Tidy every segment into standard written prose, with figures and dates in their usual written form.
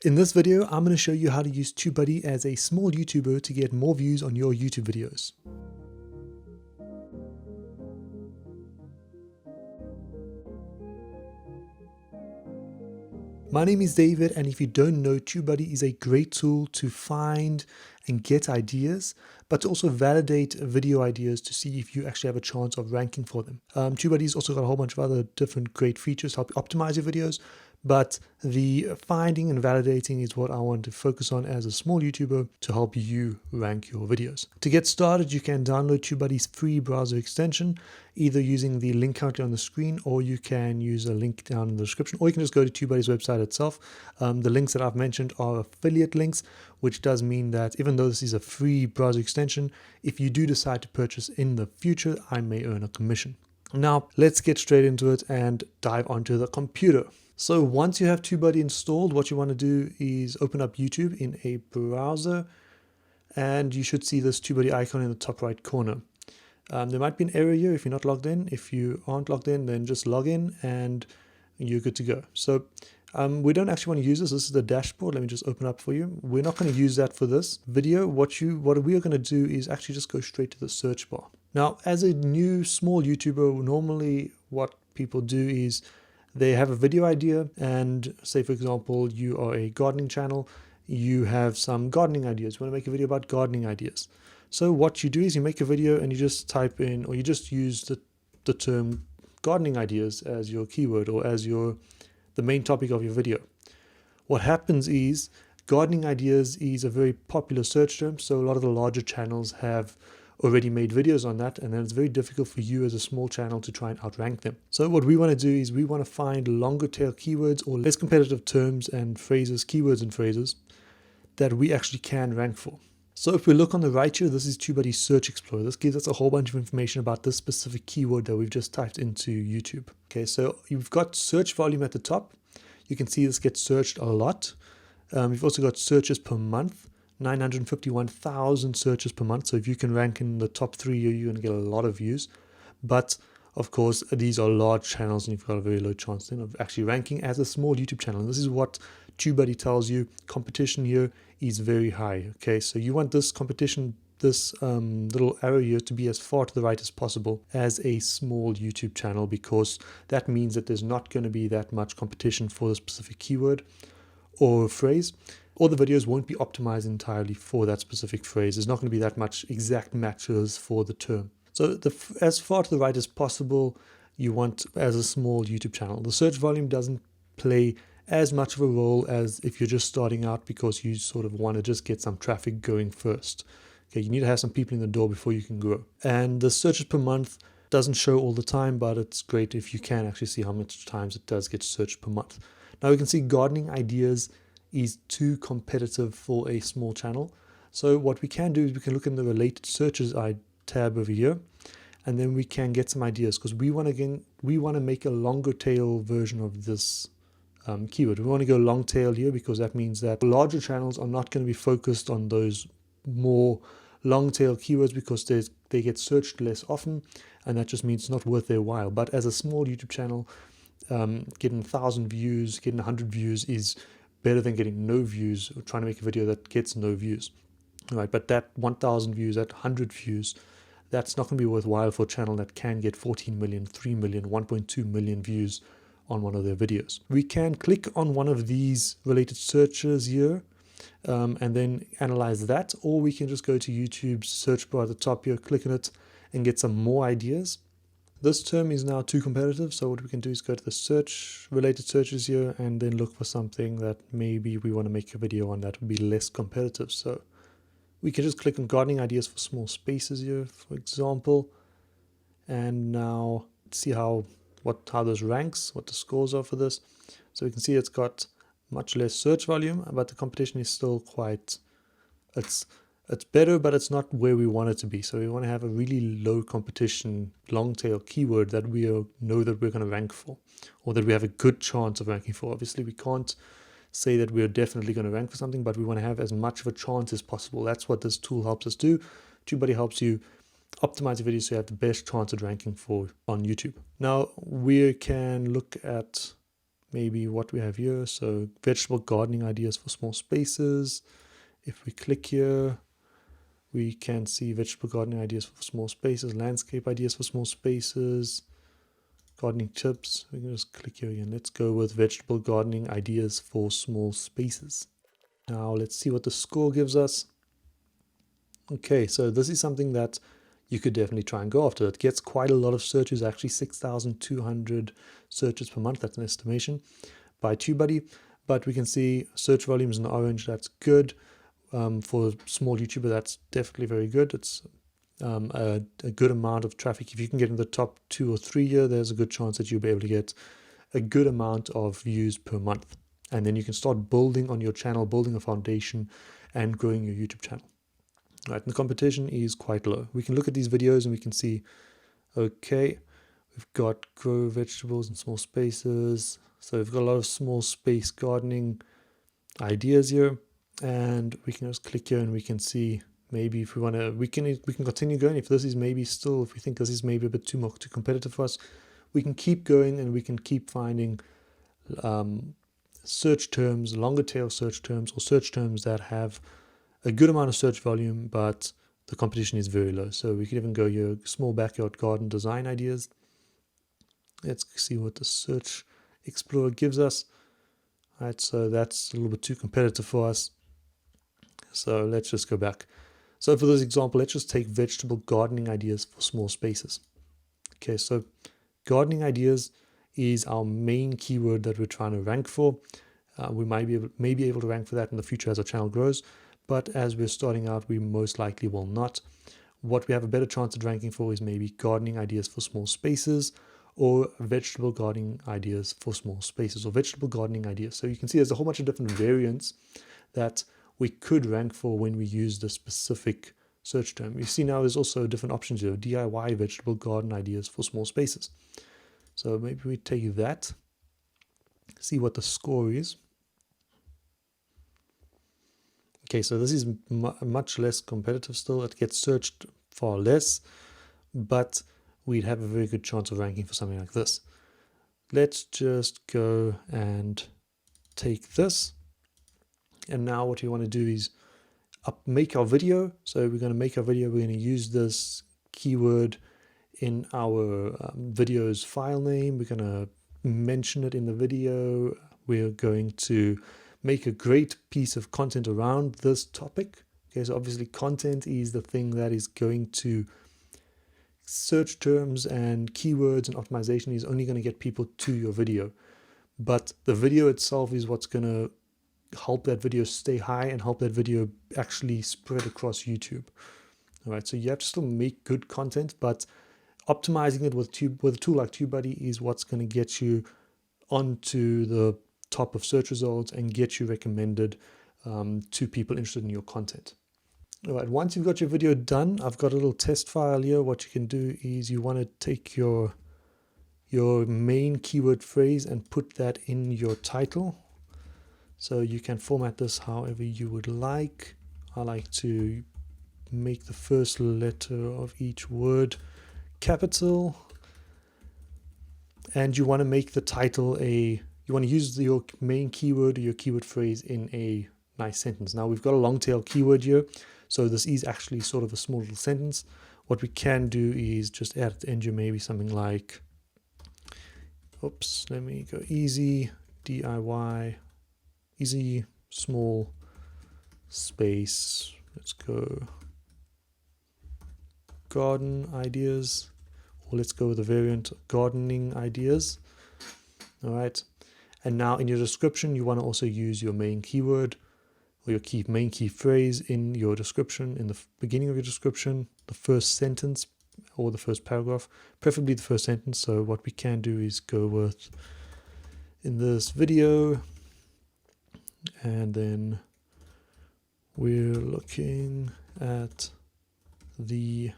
In this video, I'm going to show you how to use TubeBuddy as a small YouTuber to get more views on your YouTube videos. My name is David, and if you don't know, TubeBuddy is a great tool to find and get ideas, but to also validate video ideas to see if you actually have a chance of ranking for them. TubeBuddy's also got a whole bunch of other different great features to help you optimize your videos, but the finding and validating is what I want to focus on as a small YouTuber to help you rank your videos. To get started, you can download TubeBuddy's free browser extension, either using the link currently on the screen, or you can use a link down in the description, or you can just go to TubeBuddy's website itself. The links that I've mentioned are affiliate links, which does mean that even though this is a free browser extension, if you do decide to purchase in the future, I may earn a commission. Now, let's get straight into it and dive onto the computer. So once you have TubeBuddy installed, what you want to do is open up YouTube in a browser, and you should see this TubeBuddy icon in the top right corner. There might be an error here if you're not logged in. If you aren't logged in, then just log in and you're good to go. So we don't actually want to use this. This is the dashboard. Let me just open up for you. We're not going to use that for this video. What we are going to do is actually just go straight to the search bar. Now, as a new small YouTuber, normally what people do is they have a video idea, and say, for example, you are a gardening channel, you have some gardening ideas, you want to make a video about gardening ideas. So what you do is you make a video and you just type in, or you just use the term gardening ideas as your keyword or as the main topic of your video. What happens is gardening ideas is a very popular search term, so a lot of the larger channels have already made videos on that, and then it's very difficult for you as a small channel to try and outrank them. So what we want to do is we want to find longer tail keywords or less competitive terms and phrases, keywords and phrases that we actually can rank for. So if we look on the right here, this is TubeBuddy's Search Explorer. This gives us a whole bunch of information about this specific keyword that we've just typed into YouTube. Okay, so you've got search volume at the top. You can see this gets searched a lot. You've also got searches per month. 951,000 searches per month. So if you can rank in the top 3, you're going to get a lot of views. But of course, these are large channels and you've got a very low chance then of actually ranking as a small YouTube channel. And this is what TubeBuddy tells you. Competition here is very high. Okay, so you want this competition, this little arrow here, to be as far to the right as possible as a small YouTube channel, because that means that there's not going to be that much competition for the specific keyword or phrase. All the videos won't be optimized entirely for that specific phrase. There's not going to be that much exact matches for the term. So as far to the right as possible, you want as a small YouTube channel. The search volume doesn't play as much of a role as if you're just starting out, because you sort of want to just get some traffic going first. Okay, you need to have some people in the door before you can grow. And the searches per month doesn't show all the time, but it's great if you can actually see how much times it does get searched per month. Now we can see gardening ideas is too competitive for a small channel. So what we can do is we can look in the related searches tab over here, and then we can get some ideas, because we want to make a longer tail version of this keyword. We want to go long tail here, because that means that larger channels are not going to be focused on those more long tail keywords, because they get searched less often, and that just means it's not worth their while. But as a small YouTube channel, getting 1,000 views, getting 100 views is better than getting no views or trying to make a video that gets no views. All right, but that 1,000 views, that 100 views, that's not going to be worthwhile for a channel that can get 14 million, 3 million, 1.2 million views on one of their videos. We can click on one of these related searches here and then analyze that, or we can just go to YouTube's search bar at the top here, click on it, and get some more ideas. This term is now too competitive, so what we can do is go to the related searches here and then look for something that maybe we want to make a video on that would be less competitive. So we can just click on gardening ideas for small spaces here, for example, and now see how this ranks, what the scores are for this. So we can see it's got much less search volume, but the competition is still quite, it's better, but it's not where we want it to be. So we want to have a really low competition, long tail keyword that we know that we're going to rank for, or that we have a good chance of ranking for. Obviously, we can't say that we're definitely going to rank for something, but we want to have as much of a chance as possible. That's what this tool helps us do. TubeBuddy helps you optimize your videos so you have the best chance at ranking for on YouTube. Now we can look at maybe what we have here. So vegetable gardening ideas for small spaces. If we click here, we can see vegetable gardening ideas for small spaces, landscape ideas for small spaces, gardening tips. We can just click here again. Let's go with vegetable gardening ideas for small spaces. Now let's see what the score gives us. Okay, so this is something that you could definitely try and go after. It gets quite a lot of searches, actually 6,200 searches per month. That's an estimation by TubeBuddy. But we can see search volumes in orange. That's good. For a small YouTuber, that's definitely very good. It's a good amount of traffic. If you can get in the top 2 or 3 here, there's a good chance that you'll be able to get a good amount of views per month. And then you can start building on your channel, building a foundation and growing your YouTube channel. Right, and the competition is quite low. We can look at these videos and we can see, okay, we've got grow vegetables in small spaces. So we've got a lot of small space gardening ideas here. And we can just click here and we can see maybe if we want to, we can continue going. If this is maybe still, if we think this is maybe a bit too competitive for us, we can keep going and we can keep finding search terms, longer tail search terms, or search terms that have a good amount of search volume, but the competition is very low. So we can even go here, small backyard garden design ideas. Let's see what the search explorer gives us. All right, so that's a little bit too competitive for us. So let's just go back. So for this example, let's just take vegetable gardening ideas for small spaces. Okay, so gardening ideas is our main keyword that we're trying to rank for. We might be able to rank for that in the future as our channel grows, but as we're starting out, we most likely will not. What we have a better chance at ranking for is maybe gardening ideas for small spaces, or vegetable gardening ideas for small spaces, or vegetable gardening ideas. So you can see there's a whole bunch of different variants that we could rank for when we use the specific search term. You see now there's also different options here, DIY vegetable garden ideas for small spaces. So maybe we take that, see what the score is. Okay, so this is much less competitive still. It gets searched far less, but we'd have a very good chance of ranking for something like this. Let's just go and take this. And now what we want to do is make our video. So we're going to make our video. We're going to use this keyword in our video's file name. We're going to mention it in the video. We're going to make a great piece of content around this topic. Okay, so obviously content is the thing that is going to search terms and keywords, and optimization is only going to get people to your video. But the video itself is what's going to help that video stay high and help that video actually spread across YouTube. All right, so you have to still make good content, but optimizing it with a tool like TubeBuddy is what's going to get you onto the top of search results and get you recommended to people interested in your content. All right, once you've got your video done, I've got a little test file here. What you can do is you want to take your main keyword phrase and put that in your title. So you can format this however you would like. I like to make the first letter of each word capital. And you want to make the title you want to use your main keyword or your keyword phrase in a nice sentence. Now we've got a long tail keyword here, so this is actually sort of a small little sentence. What we can do is just add at the end here maybe something like, oops, let me go easy, DIY, easy, small, space, let's go garden ideas, or let's go with a variant, gardening ideas. All right. And now in your description, you want to also use your main keyword or your main key phrase in your description, in the beginning of your description, the first sentence or the first paragraph, preferably the first sentence. So what we can do is go with, in this video, and then we're looking at the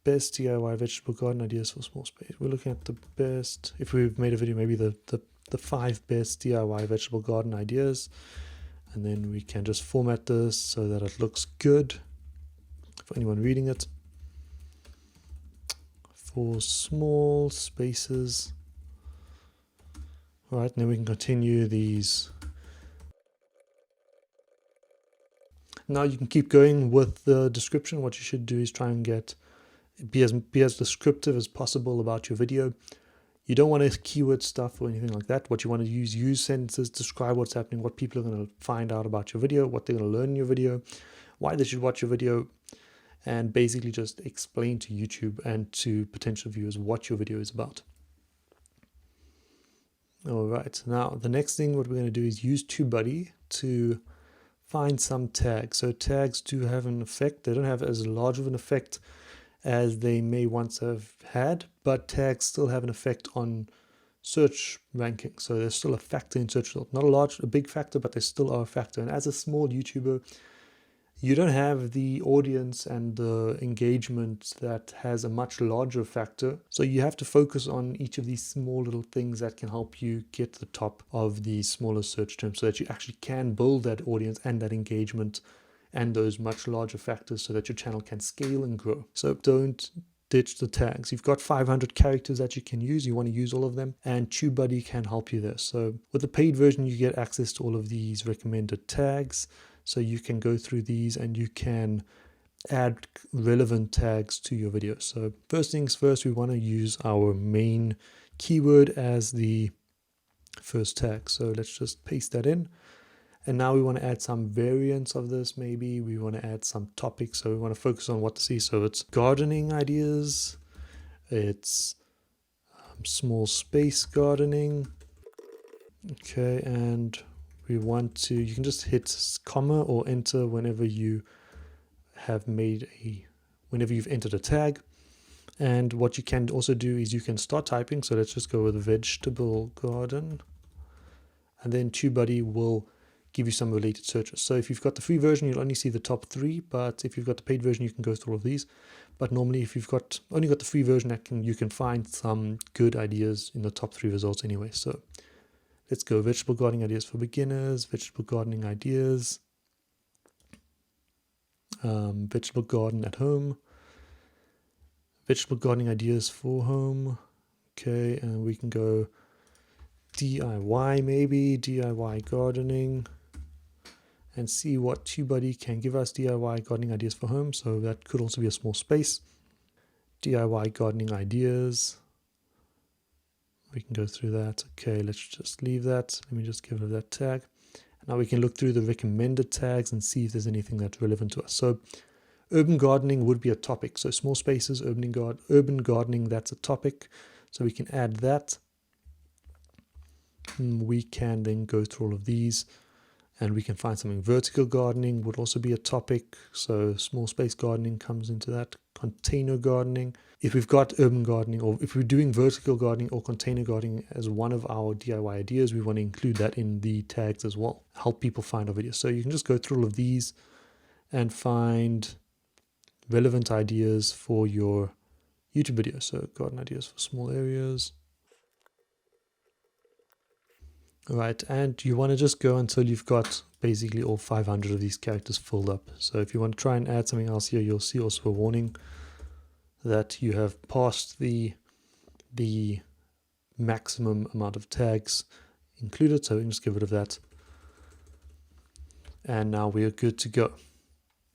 best DIY vegetable garden ideas for small space. We're looking at the best, if we've made a video, maybe the 5 best DIY vegetable garden ideas. And then we can just format this so that it looks good for anyone reading it. for small spaces. All right, and then we can continue these. Now you can keep going with the description. What you should do is try and be as descriptive as possible about your video. You don't want to keyword stuff or anything like that. What you want to use sentences, describe what's happening, what people are going to find out about your video, what they're going to learn in your video, why they should watch your video, and basically just explain to YouTube and to potential viewers what your video is about. All right, now the next thing what we're going to do is use TubeBuddy to find some tags. So tags do have an effect. They don't have as large of an effect as they may once have had, but tags still have an effect on search ranking. So there's still a factor in search results. Not a big factor, but they still are a factor. And as a small YouTuber, you don't have the audience and the engagement that has a much larger factor. So you have to focus on each of these small little things that can help you get to the top of these smaller search terms so that you actually can build that audience and that engagement and those much larger factors so that your channel can scale and grow. So don't ditch the tags. You've got 500 characters that you can use. You want to use all of them, and TubeBuddy can help you there. So with the paid version, you get access to all of these recommended tags. So you can go through these and you can add relevant tags to your video. So first things first, we want to use our main keyword as the first tag. So let's just paste that in. And now we want to add some variants of this. Maybe we want to add some topics. So we want to focus on what to see. So it's gardening ideas. It's small space gardening. Okay, and we want to, you can just hit comma or enter whenever you have whenever you've entered a tag. And what you can also do is you can start typing. So let's just go with vegetable garden. And then TubeBuddy will give you some related searches. So if you've got the free version, you'll only see the top 3, but if you've got the paid version, you can go through all of these. But normally if you've only got the free version, you can find some good ideas in the top 3 results anyway. So let's go vegetable gardening ideas for beginners, vegetable gardening ideas, vegetable garden at home, vegetable gardening ideas for home. Okay, and we can go DIY maybe, DIY gardening, and see what TubeBuddy can give us. DIY gardening ideas for home, so that could also be a small space. DIY gardening ideas. We can go through that. Okay, let's just leave that. Let me just give it that tag. Now we can look through the recommended tags and see if there's anything that's relevant to us. So urban gardening would be a topic. So small spaces, urban gardening, that's a topic. So we can add that. We can then go through all of these and we can find something. Vertical gardening would also be a topic. So small space gardening comes into that. Container gardening. If we've got urban gardening, or if we're doing vertical gardening or container gardening as one of our DIY ideas, we want to include that in the tags as well. Help people find our videos. So you can just go through all of these and find relevant ideas for your YouTube video. So garden ideas for small areas. All right, and you want to just go until you've got basically all 500 of these characters filled up. So if you want to try and add something else here, you'll see also a warning that you have passed the maximum amount of tags included. So we can just get rid of that. And now we are good to go.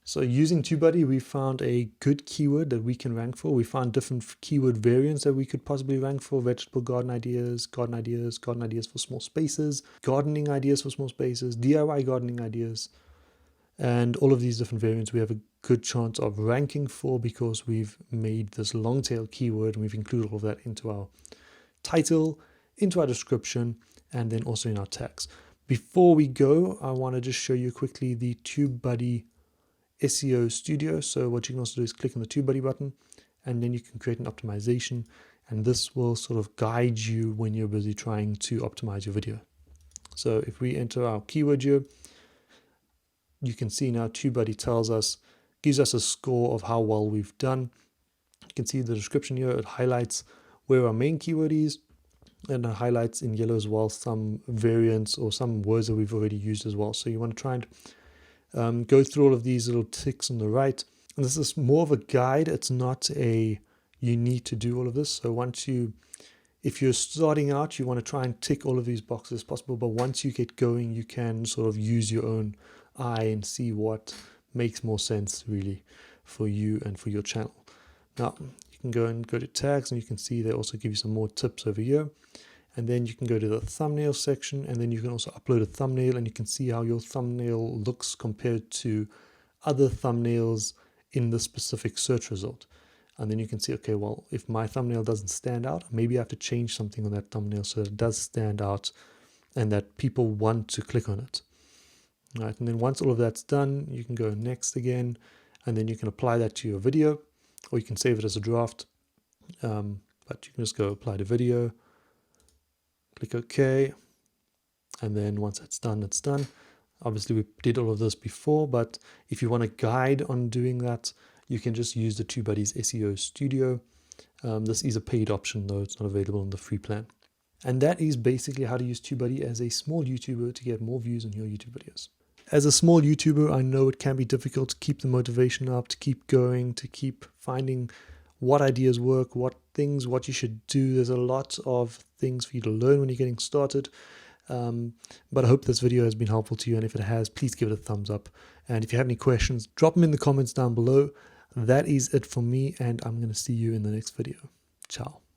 So using TubeBuddy, we found a good keyword that we can rank for. We found different keyword variants that we could possibly rank for: vegetable garden ideas, garden ideas for small spaces, gardening ideas for small spaces, DIY gardening ideas. And all of these different variants we have a good chance of ranking for because we've made this long tail keyword and we've included all of that into our title, into our description, and then also in our tags. Before we go, I want to just show you quickly the TubeBuddy SEO Studio. So what you can also do is click on the TubeBuddy button and then you can create an optimization, and this will sort of guide you when you're busy trying to optimize your video. So if we enter our keyword here, you can see now TubeBuddy gives us a score of how well we've done. You can see the description here. It highlights where our main keyword is, and it highlights in yellow as well some variants or some words that we've already used as well. So you want to try and go through all of these little ticks on the right. And this is more of a guide. It's not a you need to do all of this. So if you're starting out, you want to try and tick all of these boxes as possible. But once you get going, you can sort of use your own eye and see what makes more sense really for you and for your channel. Now, you can go to tags, and you can see they also give you some more tips over here. And then you can go to the thumbnail section, and then you can also upload a thumbnail, and you can see how your thumbnail looks compared to other thumbnails in the specific search result. And then you can see, okay, well, if my thumbnail doesn't stand out, maybe I have to change something on that thumbnail so that it does stand out and that people want to click on it. All right, and then once all of that's done, you can go next again, and then you can apply that to your video, or you can save it as a draft. But you can just go apply to video, click OK, and then once that's done, it's done. Obviously, we did all of this before, but if you want a guide on doing that, you can just use the TubeBuddy's SEO Studio. This is a paid option, though it's not available on the free plan. And that is basically how to use TubeBuddy as a small YouTuber to get more views on your YouTube videos. As a small YouTuber, I know it can be difficult to keep the motivation up, to keep going, to keep finding what ideas work, what you should do. There's a lot of things for you to learn when you're getting started. But I hope this video has been helpful to you, and if it has, please give it a thumbs up. And if you have any questions, drop them in the comments down below. That is it for me, and I'm going to see you in the next video. Ciao.